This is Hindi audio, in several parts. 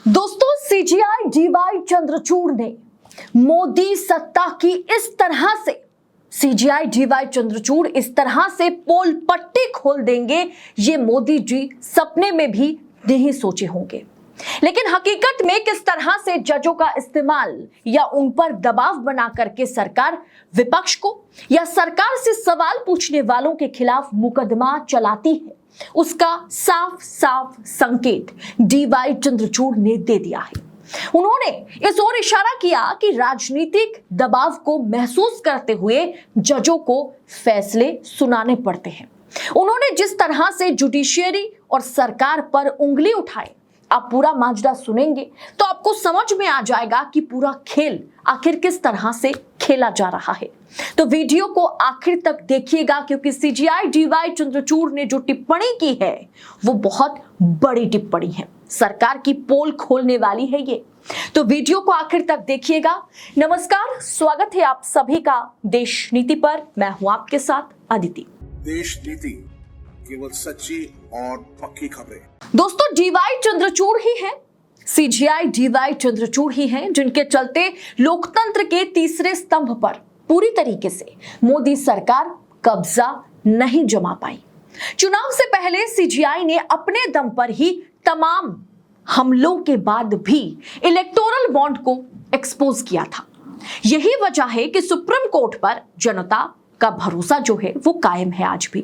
दोस्तों, सीजीआई डीवाई चंद्रचूड़ ने मोदी सत्ता की इस तरह से सीजीआई डीवाई चंद्रचूड़ इस तरह से पोल पट्टी खोल देंगे, ये मोदी जी सपने में भी नहीं सोचे होंगे। लेकिन हकीकत में किस तरह से जजों का इस्तेमाल या उन पर दबाव बना करके सरकार विपक्ष को या सरकार से सवाल पूछने वालों के खिलाफ मुकदमा चलाती है, उसका साफ साफ संकेत डीवाई चंद्रचूड़ ने दे दिया है। उन्होंने इस ओर इशारा किया कि राजनीतिक दबाव को महसूस करते हुए जजों को फैसले सुनाने पड़ते हैं। उन्होंने जिस तरह से जुडिशियरी और सरकार पर उंगली उठाई, आप पूरा माजरा सुनेंगे तो आपको समझ में आ जाएगा कि पूरा खेल आखिर किस तरह से खेला जा रहा है। तो वीडियो को आखिर तक देखिएगा, क्योंकि सीजीआई डीवाई चंद्रचूड़ ने जो टिप्पणी की है वो बहुत बड़ी टिप्पणी है, सरकार की पोल खोलने वाली है ये। तो वीडियो को आखिर तक देखिएगा। नमस्कार, स्वागत है आप सभी का देश नीति पर। मैं हूं आपके साथ अदिति। देश नीति, केवल सच्ची और पक्की खबरें। दोस्तों, डीवाई चंद्रचूड़ ही है, सीजीआई डीवाई चंद्रचूड़ ही हैं जिनके चलते लोकतंत्र के तीसरे स्तंभ पर पूरी तरीके से मोदी सरकार कब्जा नहीं जमा पाई। चुनाव से पहले सीजीआई ने अपने दम पर ही तमाम हमलों के बाद भी इलेक्टोरल बॉन्ड को एक्सपोज किया था। यही वजह है कि सुप्रीम कोर्ट पर जनता का भरोसा जो है वो कायम है आज भी,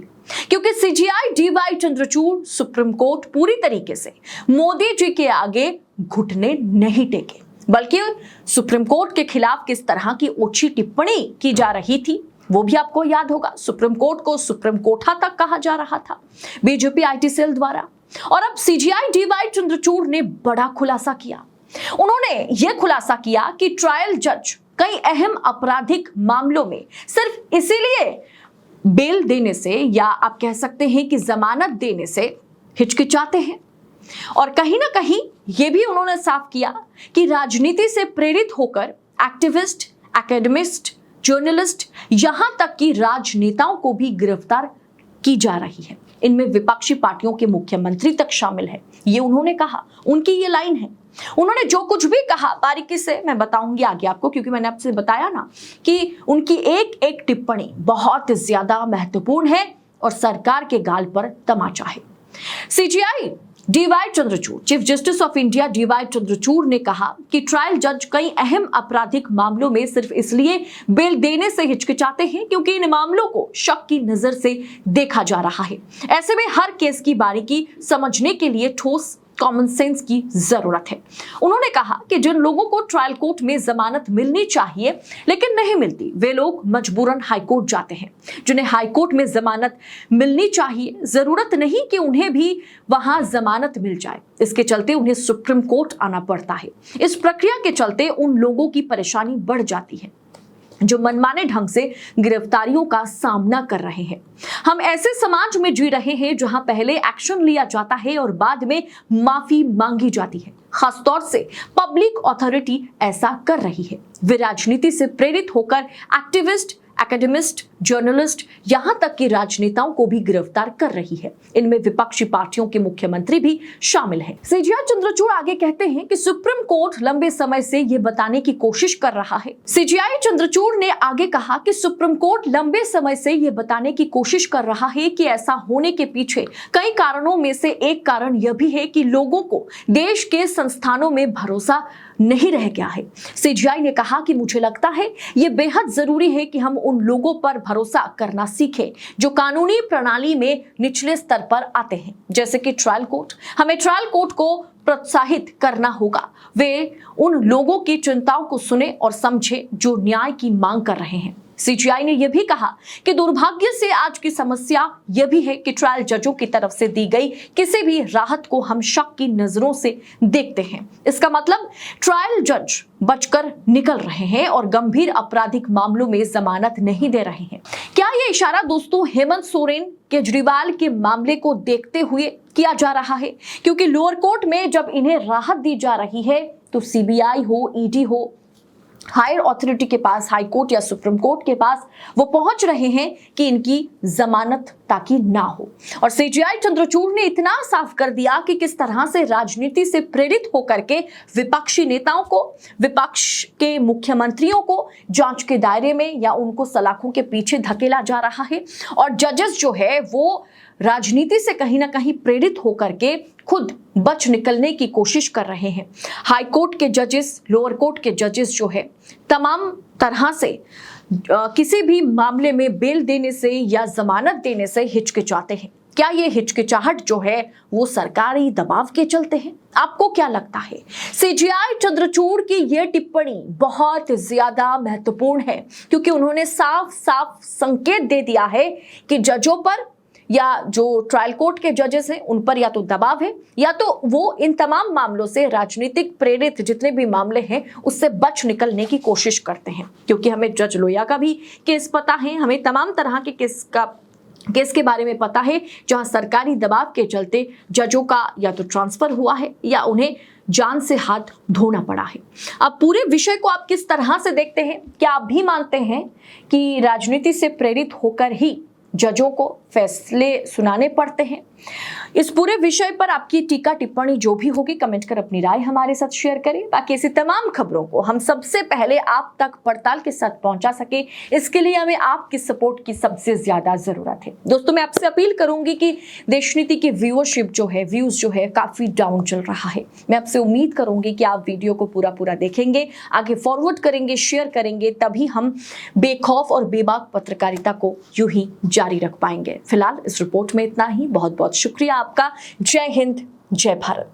क्योंकि CGI DY Chandrachud supreme court पूरी तरीके से मोदी जी के आगे घुटने नहीं टेके, बल्कि सुप्रीम कोर्ट के खिलाफ किस तरह की ओछी टिप्पणी की जा रही थी वो भी आपको याद होगा। सुप्रीम कोर्ट को सुप्रीम कोठा तक कहा जा रहा था बीजेपी आईटी सेल द्वारा। और अब सीजीआई डीवाई चंद्रचूड़ ने बड़ा खुलासा किया। उन्होंने यह खुलासा किया कि ट्रायल जज कई अहम आपराधिक मामलों में सिर्फ इसीलिए बेल देने से या आप कह सकते हैं कि जमानत देने से हिचकिचाते हैं। और कहीं ना कहीं यह भी उन्होंने साफ किया कि राजनीति से प्रेरित होकर एक्टिविस्ट, एकेडमिस्ट, जर्नलिस्ट, यहां तक कि राजनेताओं को भी गिरफ्तार की जा रही है। इनमें विपक्षी पार्टियों के मुख्यमंत्री तक शामिल है, ये उन्होंने कहा। उनकी ये लाइन है। उन्होंने जो कुछ भी कहा बारीकी से मैं बताऊंगी आगे आपको, क्योंकि मैंने आपसे बताया ना कि उनकी एक एक टिप्पणी बहुत ज्यादा महत्वपूर्ण है और सरकार के गाल पर तमाचा है। CJI DY Chandrachud, chief justice of India DY Chandrachud ने कहा कि ट्रायल जज कई अहम आपराधिक मामलों में सिर्फ इसलिए बेल देने से हिचकिचाते हैं क्योंकि इन मामलों को शक की नजर से देखा जा रहा है। ऐसे में हर केस की बारीकी समझने के लिए ठोस कॉमन सेंस की जरूरत है। उन्होंने कहा कि जिन लोगों को ट्रायल कोर्ट में जमानत मिलनी चाहिए लेकिन नहीं मिलती, वे लोग मजबूरन हाईकोर्ट जाते हैं। जिन्हें हाईकोर्ट में जमानत मिलनी चाहिए, जरूरत नहीं कि उन्हें भी वहां जमानत मिल जाए, इसके चलते उन्हें सुप्रीम कोर्ट आना पड़ता है। इस प्रक्रिया के चलते उन लोगों की परेशानी बढ़ जाती है जो मनमाने ढंग से गिरफ्तारियों का सामना कर रहे हैं। हम ऐसे समाज में जी रहे हैं जहां पहले एक्शन लिया जाता है और बाद में माफी मांगी जाती है। खासतौर से पब्लिक अथॉरिटी ऐसा कर रही है। वे राजनीति से प्रेरित होकर एक्टिविस्ट, एकेडमिस्ट, जर्नलिस्ट, यहां तक कि राजनेताओं को भी गिरफ्तार कर रही है। इनमें विपक्षी पार्टियों के मुख्यमंत्री भी शामिल हैं। सीजीआई चंद्रचूड़ आगे कहते हैं कि सुप्रीम कोर्ट लंबे समय से यह बताने की कोशिश कर रहा है। सीजीआई चंद्रचूड़ ने आगे कहा कि सुप्रीम कोर्ट लंबे समय से यह बताने की कोशिश कर रहा है कि ऐसा होने के पीछे कई कारणों में से एक कारण यह भी है कि लोगों को देश के संस्थानों में भरोसा नहीं रह गया है। सीजीआई ने कहा कि मुझे लगता है यह बेहद जरूरी है कि हम उन लोगों पर भरोसा करना सीखें जो कानूनी प्रणाली में निचले स्तर पर आते हैं, जैसे कि ट्रायल कोर्ट। हमें ट्रायल कोर्ट को प्रोत्साहित करना होगा। वे उन लोगों की चिंताओं को सुने और समझे जो न्याय की मांग कर रहे हैं। सीजीआई ने यह भी कहा कि दुर्भाग्य से आज की समस्या यह भी है कि ट्रायल जजों की तरफ से दी गई किसी भी राहत को हम शक की नजरों से देखते हैं। इसका मतलब ट्रायल जज बचकर निकल रहे हैं और गंभीर आपराधिक मामलों में जमानत नहीं दे रहे हैं। क्या यह इशारा दोस्तों हेमंत सोरेन, केजरीवाल के मामले को देखते हुए किया जा रहा है? क्योंकि लोअर कोर्ट में जब इन्हें राहत दी जा रही है तो सीबीआई हो, ईडी हो, हायर अथॉरिटी के पास, हाई कोर्ट या सुप्रीम कोर्ट के पास वो पहुंच रहे हैं कि इनकी जमानत ताकि ना हो। और सीजेआई चंद्रचूड़ ने इतना साफ कर दिया कि किस तरह से राजनीति से प्रेरित होकर के विपक्षी नेताओं को, विपक्ष के मुख्यमंत्रियों को जांच के दायरे में या उनको सलाखों के पीछे धकेला जा रहा है। और जजेस जो है वो राजनीति से कहीं ना कहीं प्रेरित होकर के खुद बच निकलने की कोशिश कर रहे हैं। हाई कोर्ट के जजेस, लोअर कोर्ट के जजेस जो है तमाम तरह से किसी भी मामले में बेल देने से या जमानत देने से हिचकिचाते हैं। क्या ये हिचकिचाहट जो है वो सरकारी दबाव के चलते हैं? आपको क्या लगता है? सीजेआई चंद्रचूड़ की ये टिप्पणी बहुत ज्यादा महत्वपूर्ण है क्योंकि उन्होंने साफ साफ संकेत दे दिया है कि जजों पर या जो ट्रायल कोर्ट के जजेस हैं उन पर या तो दबाव है या तो वो इन तमाम मामलों से, राजनीतिक प्रेरित जितने भी मामले हैं उससे बच निकलने की कोशिश करते हैं। क्योंकि हमें जज लोहिया का भी केस पता है, हमें तमाम तरह के केस के बारे में पता है जहां सरकारी दबाव के चलते जजों का या तो ट्रांसफर हुआ है या उन्हें जान से हाथ धोना पड़ा है। अब पूरे विषय को आप किस तरह से देखते हैं? क्या आप भी मानते हैं कि राजनीति से प्रेरित होकर ही जजों को फैसले सुनाने पड़ते हैं? इस पूरे विषय पर आपकी टीका टिप्पणी जो भी होगी कमेंट कर अपनी राय हमारे साथ शेयर करें ताकि ऐसी तमाम खबरों को हम सबसे पहले आप तक पड़ताल के साथ पहुंचा सके। इसके लिए हमें आपकी सपोर्ट की सबसे ज्यादा जरूरत है। दोस्तों, मैं आपसे अपील करूंगी कि देशनीति की व्यूअरशिप जो है, व्यूज जो है काफी डाउन चल रहा है। मैं आपसे उम्मीद करूंगी कि आप वीडियो को पूरा देखेंगे, आगे फॉरवर्ड करेंगे, शेयर करेंगे, तभी हम बेखौफ और बेबाक पत्रकारिता को यूं ही जारी रख पाएंगे। फिलहाल इस रिपोर्ट में इतना ही। बहुत बहुत शुक्रिया आपका। जय हिंद, जय भारत।